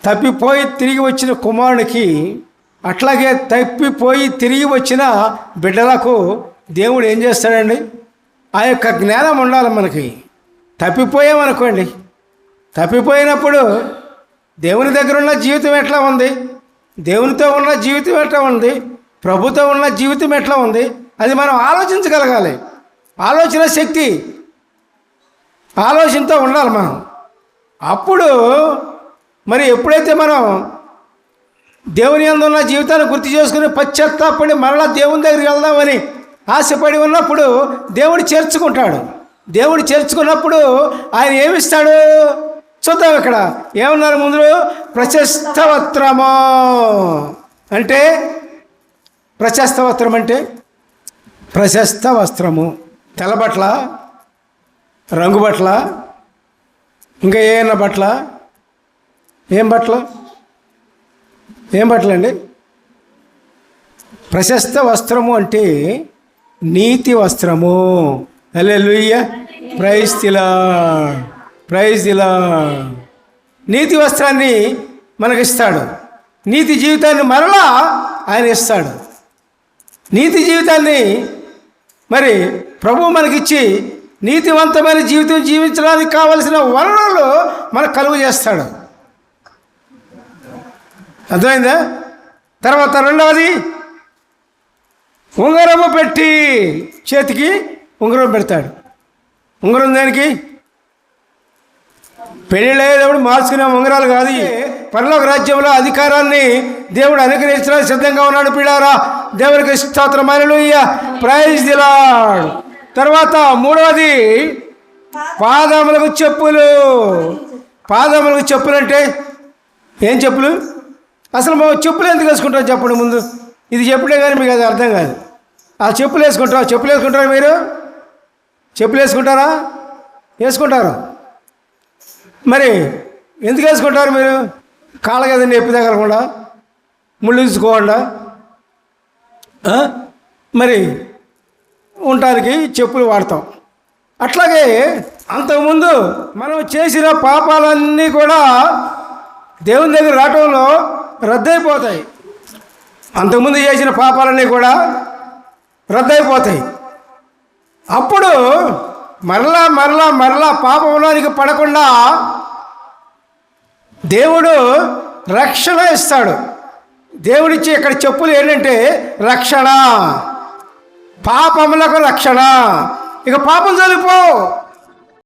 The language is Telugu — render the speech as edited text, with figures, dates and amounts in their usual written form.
తప్పిపోయి తిరిగి వచ్చిన కుమారునికి, అట్లాగే తప్పిపోయి తిరిగి వచ్చిన బిడ్డలకు దేవుడు ఏం చేస్తాడండి? ఆ యొక్క జ్ఞానం ఉండాలి మనకి. తప్పిపోయామనుకోండి, తప్పిపోయినప్పుడు దేవుని దగ్గర ఉన్న జీవితం ఎట్లా ఉంది, దేవునితో ఉన్న జీవితం ఎట్లా ఉంది, ప్రభుతో ఉన్న జీవితం ఎట్లా ఉంది, అది మనం ఆలోచించగలగాలి. ఆలోచన శక్తి, ఆలోచనతో ఉండాలి మనం. అప్పుడు మరి ఎప్పుడైతే మనం దేవుని యందు ఉన్న జీవితాన్ని గుర్తు చేసుకుని పశ్చాత్తాపడి మరలా దేవుని దగ్గరికి వెళ్దామని ఆశపడి ఉన్నప్పుడు దేవుడు చేర్చుకుంటాడు. దేవుడు చేర్చుకున్నప్పుడు ఆయన ఏమిస్తాడు చూద్దాం. ఇక్కడ ఏమన్నారు ముందు? ప్రశస్త వస్త్రము అంటే, ప్రశస్త వస్త్రం అంటే ప్రశస్త వస్త్రము తెల్ల బట్టల, రంగు బట్టల, ఇంకా ఏమైనా బట్టల? ఏం బట్టలు? ఏం బట్టలండి? ప్రశస్త వస్త్రము అంటే నీతి వస్త్రము. Hallelujah, praise the lord, praise the lord. నీతి వస్త్రాన్ని మనకిస్తాడు. నీతి జీవితాన్ని మరలా ఆయన ఇస్తాడు. నీతి జీవితాన్ని మరి ప్రభువు మనకిచ్చి నీతివంతమైన జీవితం జీవించడానికి కావలసిన వనరులు మనకు కలుగు చేస్తాడు. అర్థమైందా? తర్వాత రెండవది, ఉంగరము పెట్టి, చేతికి ఉంగరం పెడతాడు. ఉంగరం దేనికి? పెళ్ళిళ్ళేటప్పుడు మార్చుకునే ఉంగరాలు కాదు. పరలోక రాజ్యంలో అధికారాన్ని దేవుడు అనుగ్రహించడానికి సిద్ధంగా ఉన్నాడు. పిల్లారా, దేవునికి స్తోత్రం, హల్లెలూయా, ప్రైజ్ ది లార్డ్. తర్వాత మూడవది, పాదములకు చెప్పులు. పాదములకు చెప్పులు అంటే ఏం చెప్పులు? అసలు మా చెప్పులు ఎందుకు వేసుకుంటారు చెప్పండి ముందు. ఇది చెప్పులే కానీ మీకు అది అర్థం కాదు. ఆ చెప్పులు వేసుకుంటారా? చెప్పులు వేసుకుంటారా మీరు? చెప్పులు వేసుకుంటారా? వేసుకుంటారు. మరి ఎందుకు వేసుకుంటారు మీరు? కాళ్ళకి ఏదైనా నొప్పి తగలకుండా, ముళ్ళు తీసుకోకుండా మరి ఉండటానికి చెప్పులు వాడతాం. అట్లాగే అంతకుముందు మనం చేసిన పాపాలన్నీ కూడా దేవుని దగ్గర రావటంలో రద్దయిపోతాయి. అంతకుముందు చేసిన పాపాలన్నీ కూడా రద్దయిపోతాయి. అప్పుడు మరలా మరలా మరలా పాపంలోనికి పడకుండా దేవుడు రక్షణ ఇస్తాడు. దేవుడిచ్చి ఇక్కడ చెప్పులు ఏంటంటే రక్షణ, పాపములకు రక్షణ. ఇక పాపం చనిపో,